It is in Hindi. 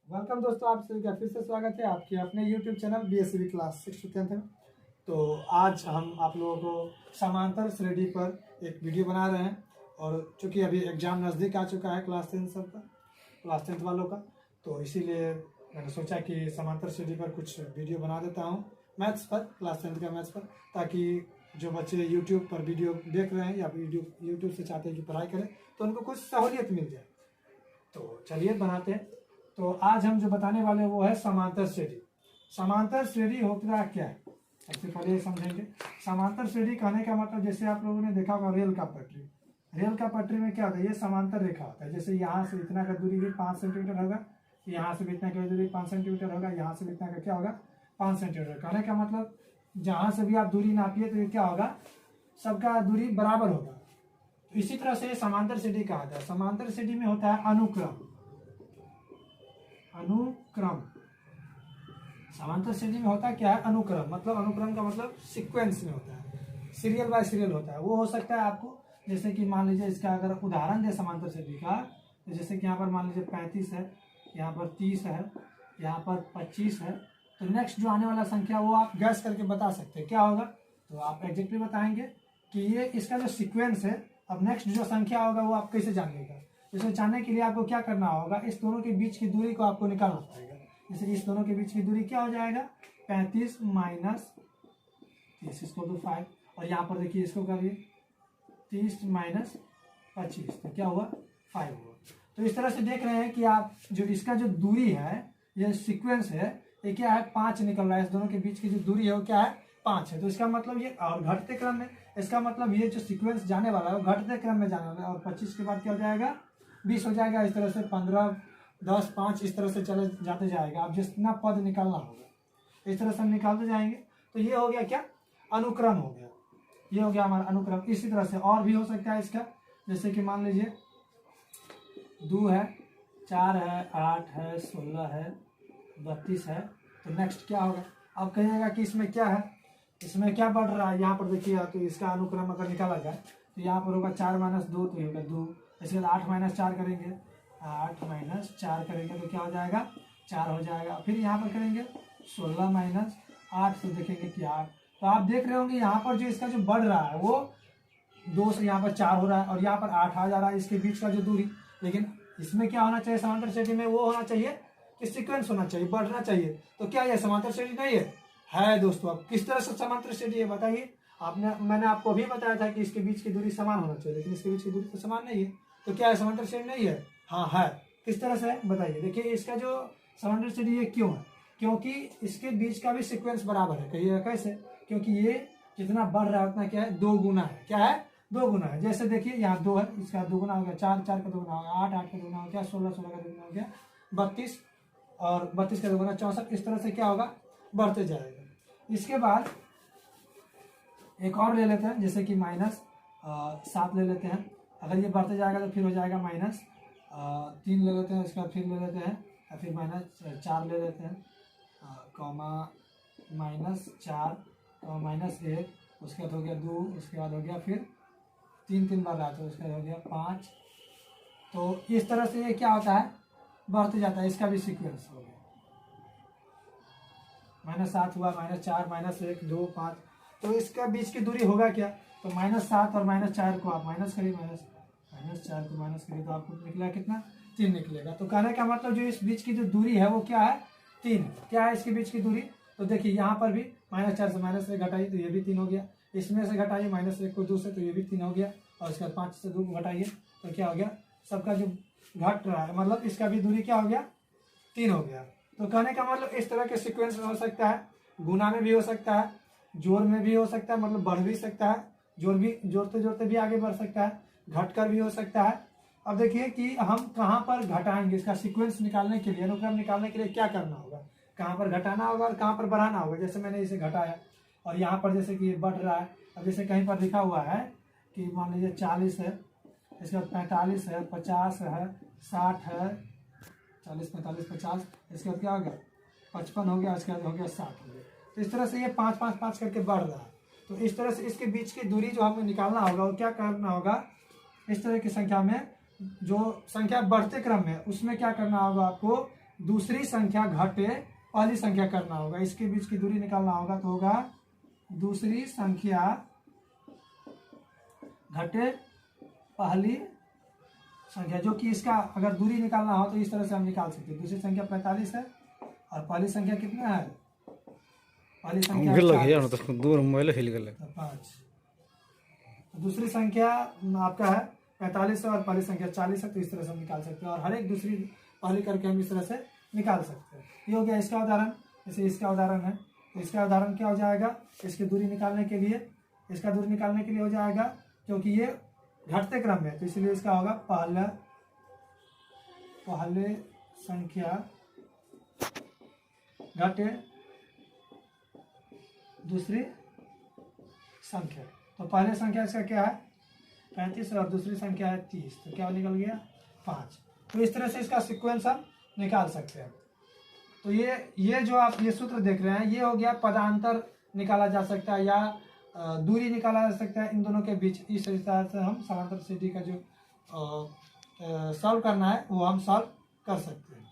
वेलकम दोस्तों, आप सभी का फिर से स्वागत है आपके अपने YouTube channel BSCB class 6 to 10th में। तो आज हम आप लोगों को समांतर श्रेणी पर एक वीडियो बना रहे हैं। और चूँकि अभी एग्ज़ाम नज़दीक आ चुका है क्लास 10 सब का, क्लास 10th वालों का, तो इसीलिए मैंने सोचा कि समांतर श्रेणी पर कुछ वीडियो बना देता हूँ मैथ्स पर, क्लास 10th का मैथ्स पर, ताकि जो बच्चे YouTube पर वीडियो देख रहे हैं या यूट्यूब से चाहते हैं कि पढ़ाई करें तो उनको कुछ सहूलियत मिल जाए। तो चलिए बनाते हैं। तो आज हम जो बताने वाले हैं वो है समांतर श्रेणी। समांतर श्रेणी होता क्या है, सबसे पहले ये समझेंगे। समांतर श्रेणी कहने का मतलब, जैसे आप लोगों ने देखा होगा रेल का पटरी। रेल का पटरी में क्या होता है, ये समांतर रेखा होता है। जैसे यहाँ से इतना का दूरी भी 5 सेंटीमीटर होगा, यहाँ से भी इतना का दूरी 5 सेंटीमीटर होगा, यहाँ से भी इतना का क्या होगा 5 सेंटीमीटर। कहने का मतलब जहाँ से भी आप दूरी नापिए तो ये क्या होगा, सबका दूरी बराबर होगा। तो इसी तरह से समांतर श्रेणी कहा जाता है। समांतर श्रेणी में होता है अनुक्रम। अनुक्रम समांतर श्रेणी में होता है क्या है, अनुक्रम। मतलब अनुक्रम का मतलब सीक्वेंस में होता है, सीरियल बाय सीरियल होता है। वो हो सकता है आपको, जैसे कि मान लीजिए इसका अगर उदाहरण दे समांतर श्रेणी का, तो जैसे कि यहाँ पर मान लीजिए 35 है, यहाँ पर 30 है, यहाँ पर 25 है, तो नेक्स्ट जो आने वाला संख्या वो आप गैस करके बता सकते हैं क्या होगा। तो आप एग्जैक्टली बताएंगे कि ये इसका जो सीक्वेंस है। अब नेक्स्ट जो संख्या होगा वो आप कैसे जानिएगा, इसे जानने के लिए आपको क्या करना होगा, इस दोनों के बीच की दूरी को आपको निकालना पड़ेगा। जैसे इस दोनों के बीच की दूरी क्या हो जाएगा, 35 माइनस 30 इसको तो 5, और यहाँ पर देखिए इसको करिए 30 माइनस 25, तो क्या हुआ 5 हुआ। तो इस तरह से देख रहे हैं कि आप जो इसका जो दूरी है, ये सीक्वेंस है, ये क्या है 5 निकल रहा है। इस दोनों के बीच की जो दूरी है वो क्या है 5 है। तो इसका मतलब ये, और घटते क्रम में, इसका मतलब ये जो सीक्वेंस जाने वाला है वो घटते क्रम में जाने वाला है। और 25 के बाद क्या हो जाएगा 20 हो जाएगा। इस तरह से 15, 10, 5 इस तरह से चले जाते जाएगा। अब जितना पद निकालना होगा इस तरह से हम निकालते जाएंगे। तो ये हो गया क्या, अनुक्रम हो गया। ये हो गया हमारा अनुक्रम। इसी तरह से और भी हो सकता है इसका, जैसे कि मान लीजिए 2 है, 4 है, 8 है, 16 है, 32 है। तो नेक्स्ट क्या होगा, अब कहिएगा कि इसमें क्या है, इसमें क्या बढ़ रहा है। यहाँ पर देखिए, तो इसका अनुक्रम अगर निकाला जाए तो यहाँ पर होगा 4 माइनस 2, तो ये होगा 2। इसके बाद 8 माइनस 4 करेंगे, 8 माइनस 4 करेंगे तो क्या हो जाएगा 4 हो जाएगा। फिर यहाँ पर करेंगे 16 माइनस 8, तो देखेंगे कि 8। तो आप देख रहे होंगे यहाँ पर जो इसका जो बढ़ रहा है वो 2 से यहाँ पर 4 हो रहा है, और यहाँ पर 8 आ जा रहा है इसके बीच का जो दूरी। लेकिन इसमें क्या होना चाहिए, समांतर श्रेणी में वो होना चाहिए कि सीक्वेंस होना चाहिए, बढ़ना चाहिए। तो क्या ये समांतर श्रेणी नहीं है दोस्तों। अब किस तरह से समांतर श्रेणी है बताइए। मैंने आपको अभी बताया था कि इसके बीच की दूरी समान होना चाहिए, लेकिन इसके बीच की दूरी तो समान नहीं है। तो क्या है, समांतर श्रेणी नहीं है। हाँ है। किस तरह से बताइए। देखिए इसका जो समांतर श्रेणी है क्यों है, क्योंकि इसके बीच का भी सीक्वेंस बराबर है। कहिएगा कैसे, क्योंकि ये जितना बढ़ रहा है उतना क्या है 2 गुना है। क्या है 2 गुना है। जैसे देखिए यहाँ 2 है, इसका 2 गुना हो गया 4, 4 का 2 गुना हो गया 8, 8 का 2 गुना हो गया 16, 16 का 2 गुना हो गया 32, और 32 का 2 गुना 64। इस तरह से क्या होगा, बढ़ते जाएगा। इसके बाद एक और ले लेते हैं, जैसे कि माइनस 7 ले लेते हैं। अगर ये बढ़ते जाएगा तो फिर हो जाएगा माइनस 3 ले लेते हैं। इसका फिर ले लेते हैं, या फिर माइनस 4 ले लेते हैं, कॉमा माइनस 4, कॉमा माइनस 1, उसके बाद हो गया 2, उसके बाद हो गया फिर 3 बार रहा, तो उसके बाद हो गया 5। तो इस तरह से ये क्या होता है, बढ़ते जाता है। इसका भी सीक्वेंस हो गया, -7 हुआ, -4, -1, 2, 5। तो इसका बीच की दूरी होगा क्या, तो -7 और -4 को आप माइनस करिए, -4 को माइनस करिए तो आपको निकला कितना 3 निकलेगा। तो कहने का मतलब जो इस बीच की जो दूरी है वो क्या है 3। क्या है इसके बीच की दूरी, तो देखिए यहाँ पर भी -4 से -1 घटाइए तो ये भी 3 हो गया। इसमें से घटाइए -1 को 2 से, तो ये भी 3 हो गया। और इसके बाद 5 से 2 को घटाइए तो क्या हो गया, सबका जो घट रहा है मतलब इसका भी दूरी क्या हो गया 3 हो गया। तो कहने का मतलब इस तरह के सीक्वेंस में हो सकता है, गुना में भी हो सकता है, जोड़ में भी हो सकता है, मतलब बढ़ भी सकता है, जोड़ते जोड़ते भी आगे बढ़ सकता है, घटकर भी हो सकता है। अब देखिए कि हम कहाँ पर घटाएंगे, इसका सीक्वेंस निकालने के लिए, अनुक्रम निकालने के लिए क्या करना होगा, कहाँ पर घटाना होगा और कहाँ पर बढ़ाना होगा। जैसे मैंने इसे घटाया और यहाँ पर जैसे कि ये बढ़ रहा है। अब जैसे कहीं पर लिखा हुआ है कि मान लीजिए 40 है, इसके बाद 45 है, 50 है, 60 है, 40, 45, 50, इसके बाद क्या हो गया 55 हो गया, इसके बाद हो गया 60 हो गया। तो इस तरह से ये 5, 5, 5 करके बढ़ रहा है। तो इस तरह से इसके बीच की दूरी जो हमें निकालना होगा वो क्या करना होगा, इस तरह की संख्या में जो संख्या बढ़ते क्रम में उसमें क्या करना होगा आपको, दूसरी संख्या घटे पहली संख्या करना होगा, इसके बीच की दूरी निकालना होगा, तो होगा दूसरी संख्या घटे पहली संख्या, जो कि इसका अगर दूरी निकालना हो तो इस तरह से हम निकाल सकते हैं। दूसरी संख्या 45 है और पहली संख्या कितना है, पहली संख्या 5। दूसरी संख्या आपका है 45 है और पहली संख्या 40 है, तो इस तरह से हम निकाल सकते हैं और हर एक दूसरी पहली करके हम इस तरह से निकाल सकते हैं। ये हो गया इसका उदाहरण। जैसे इसका उदाहरण है, तो इसका उदाहरण क्या हो जाएगा, इसकी दूरी निकालने के लिए, इसका दूरी निकालने के लिए हो जाएगा, क्योंकि ये घटते क्रम में, तो इसलिए इसका होगा पहले संख्या घटे दूसरी संख्या। तो पहले संख्या इसका क्या है 35 और दूसरी संख्या है 30, तो क्या निकल गया 5। तो इस तरह से इसका सीक्वेंस हम निकाल सकते हैं। तो ये जो आप ये सूत्र देख रहे हैं, ये हो गया पदांतर निकाला जा सकता है या दूरी निकाला जा सकता है इन दोनों के बीच। इस तरह से हम समांतर सीढ़ी का जो सॉल्व करना है वो हम सॉल्व कर सकते हैं।